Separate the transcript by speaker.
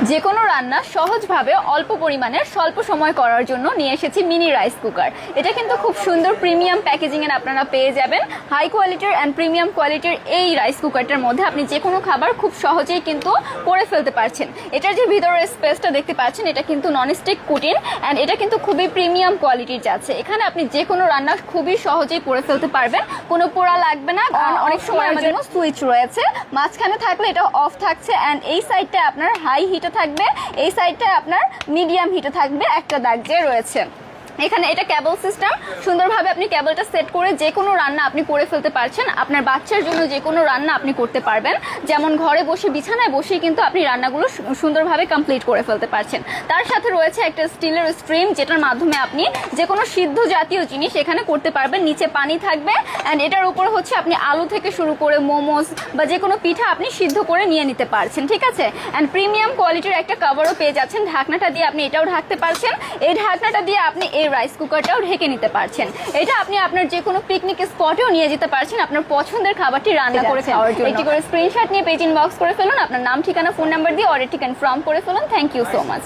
Speaker 1: যে কোনো রান্না সহজভাবে অল্প পরিমাণের স্বল্প সময় করার জন্য নিয়ে এসেছি মিনি রাইস কুকার। এটা কিন্তু খুব সুন্দর প্রিমিয়াম প্যাকেজিং এর আপনারা পেয়ে যাবেন। হাই কোয়ালিটির অ্যান্ড প্রিমিয়াম কোয়ালিটির এই রাইস কুকারটার মধ্যে আপনি যে কোনো খাবার খুব সহজেই কিন্তু করে ফেলতে পারছেন। এটার যে ভিতরের স্পেসটা দেখতে পাচ্ছেন এটা কিন্তু ননস্টিক কুটিন অ্যান্ড এটা কিন্তু খুবই প্রিমিয়াম কোয়ালিটির যাচ্ছে। এখানে আপনি যে কোনো রান্না খুবই সহজেই করে ফেলতে পারবেন, কোনো পোড়া লাগবে না। অনেক সময় আমাদের সুইচ রয়েছে, মাঝখানে থাকলে এটা অফ থাকছে অ্যান্ড এই সাইডটা আপনার হাই হিটে থাকবে, এই সাইডটা আপনার মিডিয়াম হিটে থাকবে, একটা দাগ যে রয়েছে। এখানে এটা কেবল সিস্টেম, সুন্দরভাবে আপনি কেবলটা সেট করে যে কোনো রান্না আপনি করে ফেলতে পারছেন। আপনার বাচ্চার জন্য যে কোনো রান্না আপনি করতে পারবেন, যেমন ঘরে বসে বিছানায় বসেই কিন্তু আপনি রান্নাগুলো সুন্দরভাবে কমপ্লিট করে ফেলতে পারছেন। তার সাথে রয়েছে একটা স্টিলের স্ট্রিম, যেটার মাধ্যমে আপনি যে কোনো সিদ্ধ জাতীয় জিনিস এখানে করতে পারবেন। নিচে পানি থাকবে অ্যান্ড এটার উপর হচ্ছে আপনি আলু থেকে শুরু করে মোমোস বা যে কোনো পিঠা আপনি সিদ্ধ করে নিয়ে নিতে পারছেন, ঠিক আছে। অ্যান্ড প্রিমিয়াম কোয়ালিটির একটা কভারও পেয়ে যাচ্ছেন। ঢাকনাটা দিয়ে আপনি এটাও ঢাকতে পারছেন, এই ঢাকনাটা দিয়ে আপনি এই রাইস কুকারটাও ঢেকে নিতে পারছেন। এটা আপনি আপনার যে কোনো পিকনিক স্পটেও নিয়ে যেতে পারছেন আপনার পছন্দের খাবারটি রান্না করে খাওয়ার জন্য। একটি করে স্ক্রিনশট নিয়ে পেজ ইনবক্স করে ফেলুন, আপনার নাম, ঠিকানা, ফোন নাম্বার দিয়ে অর্ডারটি কনফার্ম করে ফেলুন। Thank you so much.